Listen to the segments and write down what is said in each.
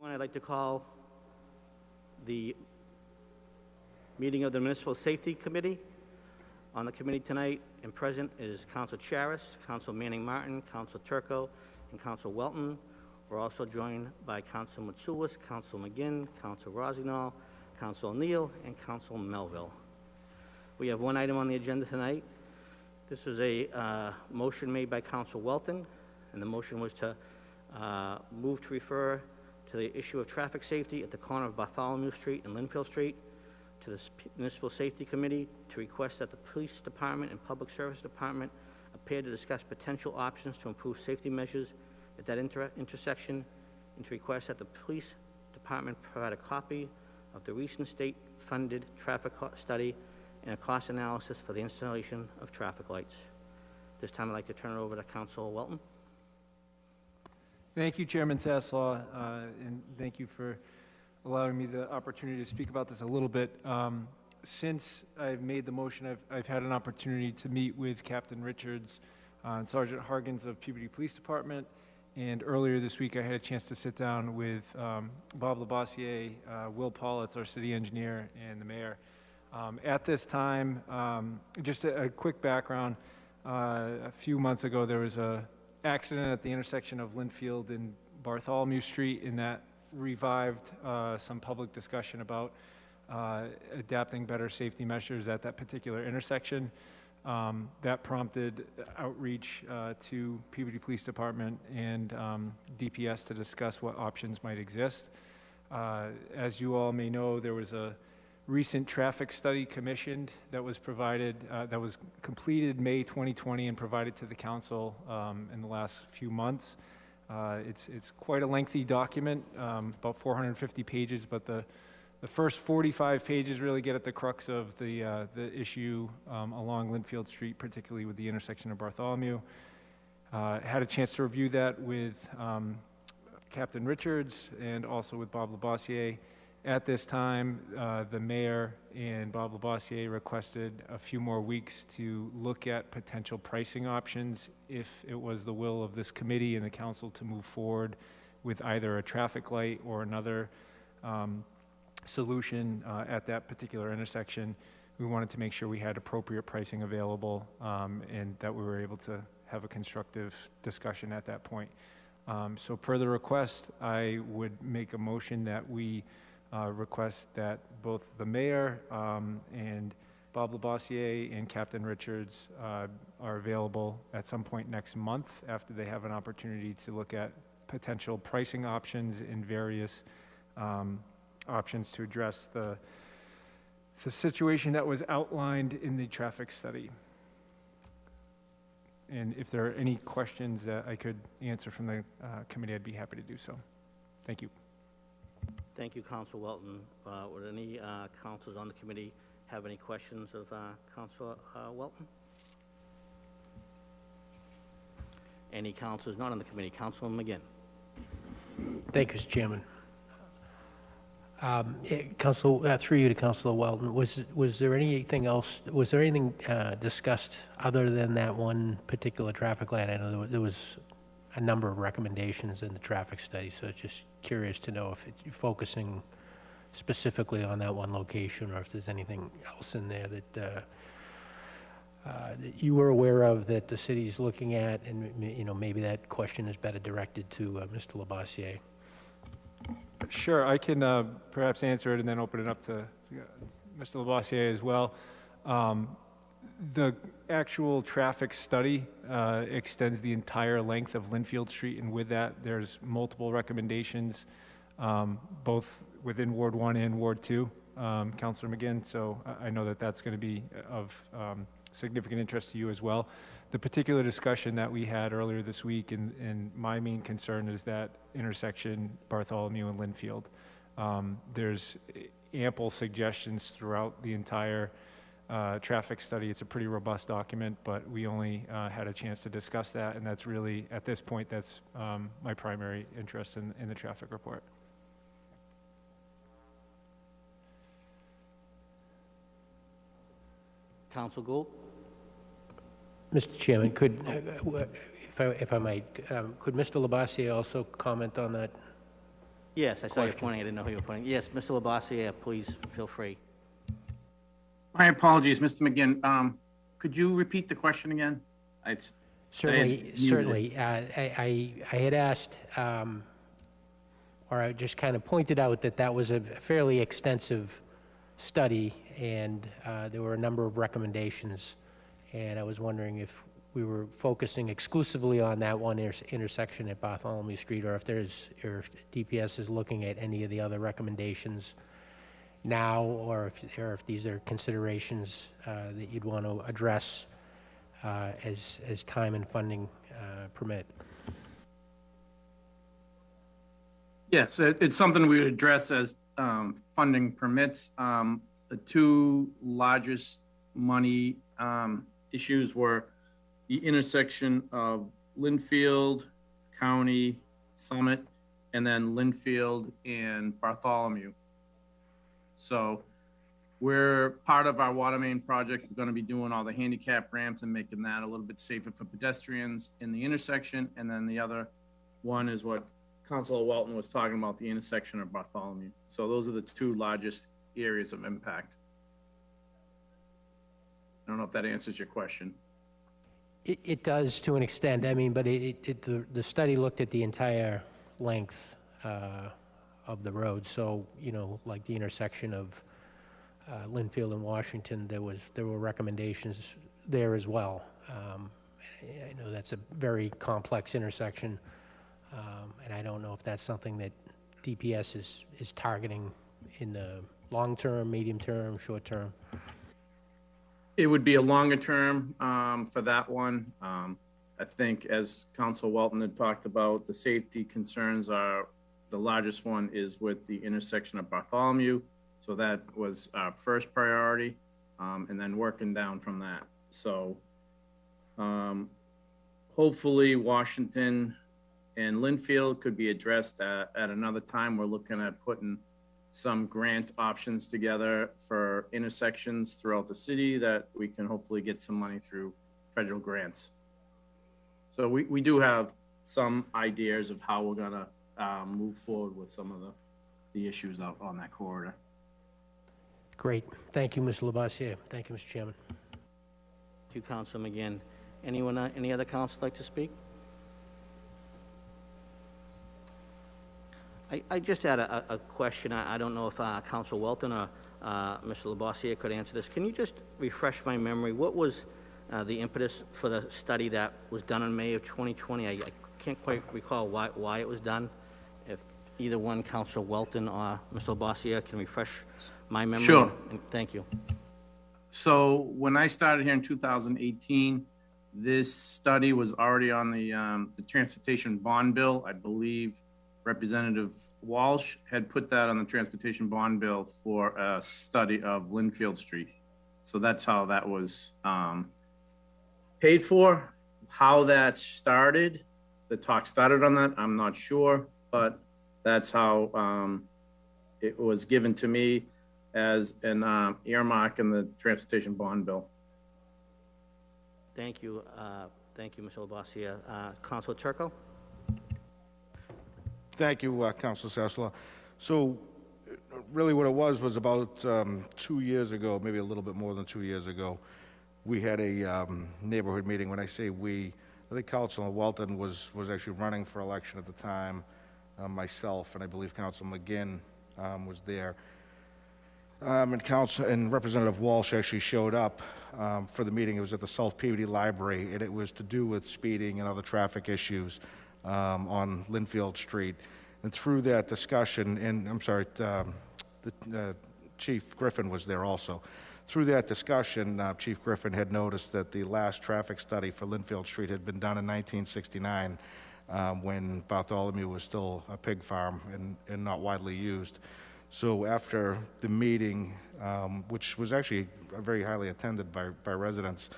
I'd like to call the meeting of the Municipal Safety Committee. On the committee tonight and present is Council Charis, Council Manning Martin, Council Turco, and Council Welton. We're also joined by Council Mitsoulas, Council McGinn, Council Rossignol, Council O'Neill, and Council Melville. We have one item on the agenda tonight. This is a motion made by Council Welton, and the motion was to move to refer to the issue of traffic safety at the corner of Bartholomew Street and Linfield Street to the Municipal Safety Committee to request that the Police Department and Public Service Department appear to discuss potential options to improve safety measures at that intersection, and to request that the Police Department provide a copy of the recent state-funded traffic study and a cost analysis for the installation of traffic lights. This time I'd like to turn it over to Council Welton. Thank you, Chairman Sasslaw, and thank you for allowing me the opportunity to speak about this a little bit. Since I've made the motion, I've had an opportunity to meet with Captain Richards and Sergeant Hargens of Puberty Police Department, and earlier this week I had a chance to sit down with Bob Labossiere, Will Paulitz, our city engineer, and the mayor. At this time, just a quick background, a few months ago there was a accident at the intersection of Linfield and Bartholomew Street, and that revived some public discussion about adapting better safety measures at that particular intersection. That prompted outreach to Puberty Police Department and DPS to discuss what options might exist. As you all may know, there was a recent traffic study commissioned that was provided, that was completed May 2020 and provided to the council in the last few months. It's quite a lengthy document, about 450 pages, but the first 45 pages really get at the crux of the issue along Linfield Street, particularly with the intersection of Bartholomew. Had a chance to review that with Captain Richards and also with Bob Labossiere. At this time, the mayor and Bob Labossiere requested a few more weeks to look at potential pricing options if it was the will of this committee and the council to move forward with either a traffic light or another solution at that particular intersection. We wanted to make sure we had appropriate pricing available and that we were able to have a constructive discussion at that point. So per the request, I would make a motion that we request that both the mayor and Bob Labossiere and Captain Richards are available at some point next month after they have an opportunity to look at potential pricing options and various options to address the situation that was outlined in the traffic study. And if there are any questions that I could answer from the committee, I'd be happy to do so. Thank you. Thank you, Council Welton. Would any councils on the committee have any questions of Council Welton? Any councils not on the committee? Councilman McGinn. Thank you, Mr. Chairman. Council, through you to Councilor Welton, was there anything else? Was there anything discussed other than that one particular traffic light? I know there was a number of recommendations in the traffic study, so just curious to know if you're focusing specifically on that one location or if there's anything else in there that you were aware of that the city's looking at, and maybe that question is better directed to Mr. Labossiere. Sure, I can perhaps answer it and then open it up to Mr. Labossiere as well. The actual traffic study extends the entire length of Linfield Street, and with that, there's multiple recommendations, both within Ward 1 and Ward 2, Councilor McGinn, so I know that that's going to be of significant interest to you as well. The particular discussion that we had earlier this week, and my main concern is that intersection, Bartholomew and Linfield. There's ample suggestions throughout the entire traffic study. It's a pretty robust document, but we only had a chance to discuss that, and that's really, at this point, that's my primary interest in the traffic report. Council Gould. Mr. Chairman, could, if I might, could Mr. Labossiere also comment on that Yes, I saw you Question. pointing. I didn't know who you were pointing. Yes, Mr. Labossiere, please feel free. My apologies, Mr. McGinn. Could you repeat the question again? Certainly, muted. certainly. I had asked, or I just kind of pointed out that that was a fairly extensive study, and there were a number of recommendations. And I was wondering if we were focusing exclusively on that one intersection at Bartholomew Street, or if DPS is looking at any of the other recommendations now, or if these are considerations that you'd want to address as time and funding permit. Yes, it's something we would address as funding permits. The two largest money issues were the intersection of Linfield, County, Summit, and then Linfield and Bartholomew. So we're part of our water main project. We're going to be doing all the handicap ramps and making that a little bit safer for pedestrians in the intersection. And then the other one is what Councilor Welton was talking about, the intersection of Bartholomew. So those are the two largest areas of impact. I don't know if that answers your question. It does to an extent. I mean, but the study looked at the entire length of the road. So, you know, like the intersection of Linfield and Washington, there were recommendations there as well. I know that's a very complex intersection, and I don't know if that's something that DPS is targeting in the long term, medium term, short term. It would be a longer term for that one. I think as Council Welton had talked about, the safety concerns are, the largest one is with the intersection of Bartholomew. So that was our first priority, and then working down from that. So hopefully Washington and Linfield could be addressed at another time. We're looking at putting some grant options together for intersections throughout the city that we can hopefully get some money through federal grants. So we do have some ideas of how we're gonna move forward with some of the issues out on that corridor. Great. Thank you, Mr. Labossiere. Thank you, Mr. Chairman. Thank you, Councilor McGinn. Anyone, any other council like to speak? I just had a question. I don't know if Councilor Welton or Mr. Labossiere could answer this. Can you just refresh my memory? What was the impetus for the study that was done in May of 2020? I can't quite recall why it was done. If either one, Councilor Welton or Mr. Labossiere, can refresh my memory. Sure. And thank you. So when I started here in 2018, this study was already on the transportation bond bill. I believe Representative Walsh had put that on the transportation bond bill for a study of Linfield Street. So that's how that was paid for. How that started, the talk started on that, I'm not sure, but that's how it was given to me as an earmark in the transportation bond bill. Thank you. Thank you, Mr. Labossiere. Councilor Turco? Thank you, Councilor Sasslaw. So really what it was about 2 years ago, maybe a little bit more than 2 years ago, we had a neighborhood meeting. When I say we, I think Councilor Welton was actually running for election at the time, myself, and I believe Councilor McGinn was there. And Representative Walsh actually showed up for the meeting. It was at the South Peabody Library, and it was to do with speeding and other traffic issues on Linfield Street. And through that discussion, and I'm sorry, Chief Griffin was there also. Through that discussion, Chief Griffin had noticed that the last traffic study for Linfield Street had been done in 1969 when Bartholomew was still a pig farm and not widely used. So after the meeting, which was actually very highly attended by residents,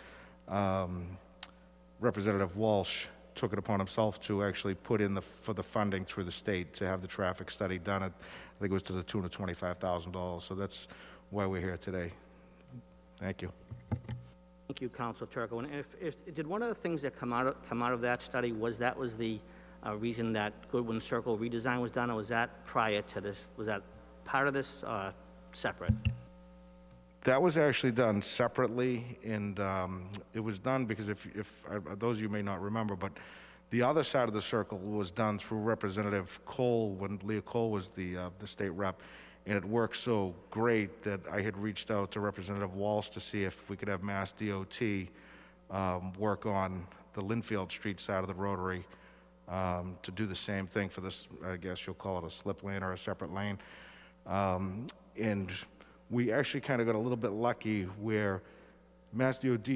Representative Walsh took it upon himself to actually put in for the funding through the state to have the traffic study done. I think it was to the tune of $25,000. So that's why we're here today. Thank you. Thank you, Councilor Turco. And if did one of the things that come out of that study was the reason that Goodwin Circle redesign was done, or was that prior to this? Was that part of this, separate? That was actually done separately, and it was done because those of you may not remember, but the other side of the circle was done through Representative Cole when Leah Cole was the state rep, and it worked so great that I had reached out to Representative Walsh to see if we could have Mass DOT work on the Linfield Street side of the Rotary to do the same thing for this, I guess you'll call it a slip lane or a separate lane. And we actually kind of got a little bit lucky where Mass DOT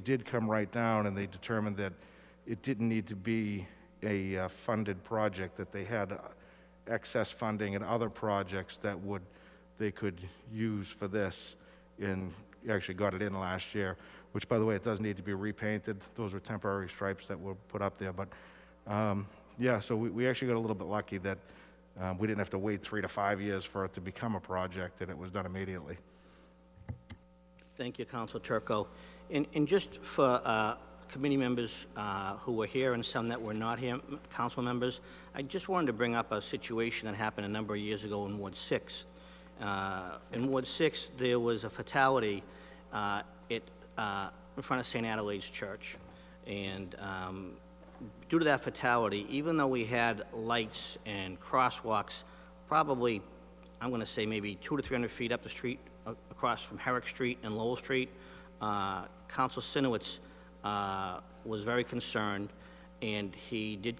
did come right down, and they determined that it didn't need to be a funded project, that they had excess funding and other projects that they could use for this, and actually got it in last year, which, by the way, it does need to be repainted. Those were temporary stripes that were put up there, but yeah, so we actually got a little bit lucky that we didn't have to wait 3 to 5 years for it to become a project, and it was done immediately. Thank you, Council Turco. And just for committee members who were here and some that were not here, council members, I just wanted to bring up a situation that happened a number of years ago in Ward 6. In Ward 6, there was a fatality in front of St. Adelaide's Church. And due to that fatality, even though we had lights and crosswalks, probably, I'm going to say maybe 200 to 300 feet up the street, across from Herrick Street and Lowell Street, Council Sinowitz was very concerned, and he did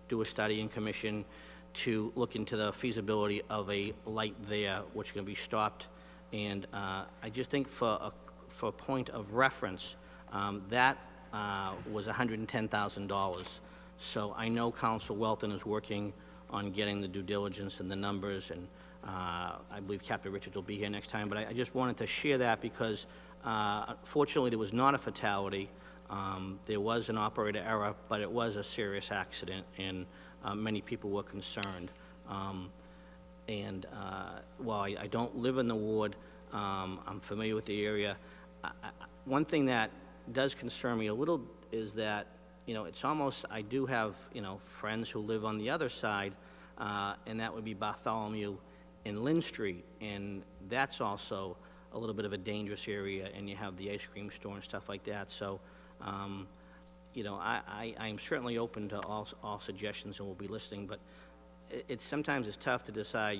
do a study and commission to look into the feasibility of a light there, which can be stopped. And I just think for a point of reference, that was $110,000. So I know Council Welton is working on getting the due diligence and the numbers, and I believe Captain Richards will be here next time, but I just wanted to share that because fortunately there was not a fatality. There was an operator error, but it was a serious accident, and many people were concerned. While I don't live in the ward, I'm familiar with the area. One thing that does concern me a little is that, it's almost, I do have, friends who live on the other side, and that would be Bartholomew and Lynn Street, and that's also a little bit of a dangerous area, and you have the ice cream store and stuff like that. So, I am certainly open to all suggestions, and we'll be listening, but sometimes it's tough to decide,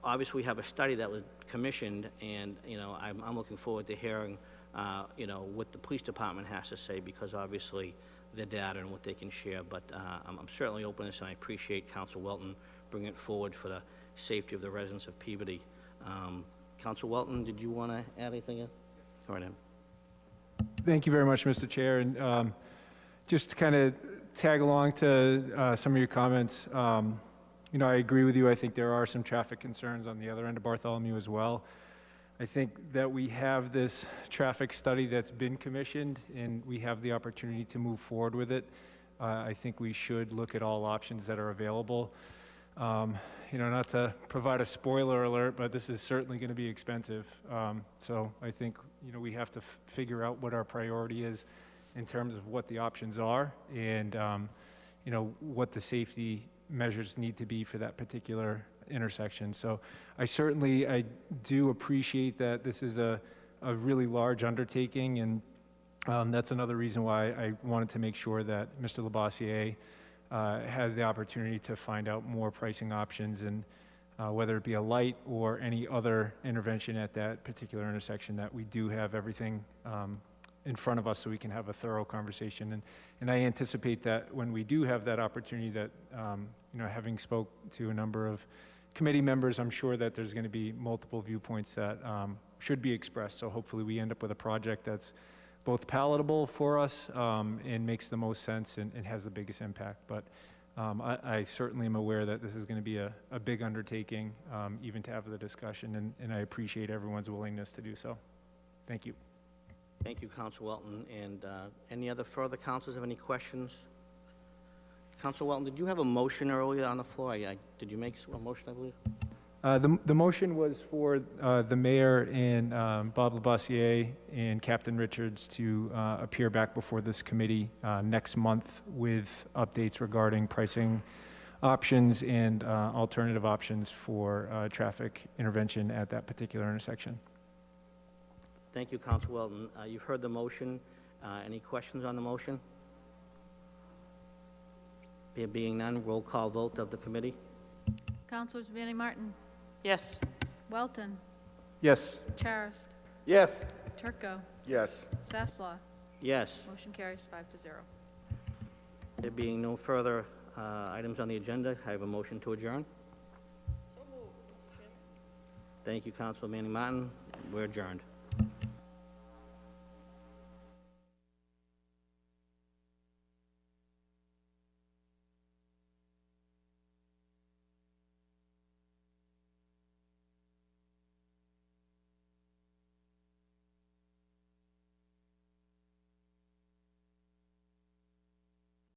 obviously we have a study that was commissioned, and, I'm looking forward to hearing what the police department has to say, because obviously their data and what they can share, but I'm certainly open to this, and I appreciate Council Welton bringing it forward for the safety of the residents of Peabody. Council Welton, did you want to add anything? Go right in. Thank you very much, Mr. Chair, and just to kind of tag along to some of your comments, I agree with you. I think there are some traffic concerns on the other end of Bartholomew as well. I think that we have this traffic study that's been commissioned, and we have the opportunity to move forward with it. I think we should look at all options that are available. Not to provide a spoiler alert, but this is certainly going to be expensive. So I think, we have to figure out what our priority is in terms of what the options are, and, what the safety measures need to be for that particular intersection. So I do appreciate that this is a really large undertaking, and that's another reason why I wanted to make sure that Mr. Labossiere had the opportunity to find out more pricing options, and whether it be a light or any other intervention at that particular intersection, that we do have everything in front of us so we can have a thorough conversation. And I anticipate that when we do have that opportunity, that, having spoke to a number of committee members, I'm sure that there's going to be multiple viewpoints that should be expressed. So hopefully we end up with a project that's both palatable for us and makes the most sense and has the biggest impact. But I certainly am aware that this is going to be a big undertaking, even to have the discussion, and I appreciate everyone's willingness to do so. Thank you. Thank you, Council Welton. And any other further councils have any questions? Council Welton, did you have a motion earlier on the floor? Did you make a motion, I believe? The motion was for the mayor and Bob Labossiere and Captain Richards to appear back before this committee next month with updates regarding pricing options and alternative options for traffic intervention at that particular intersection. Thank you, Council Welton. You've heard the motion. Any questions on the motion? There being none, roll call vote of the committee. Councilors Manning Martin, Yes. Welton, Yes. Charis, Yes. Turco, Yes. Sasslaw. Yes. Motion carries 5-0. There being no further items on the agenda, I have a motion to adjourn. So moved, Mr. Chairman. Thank you, Council Manning Martin. We're adjourned.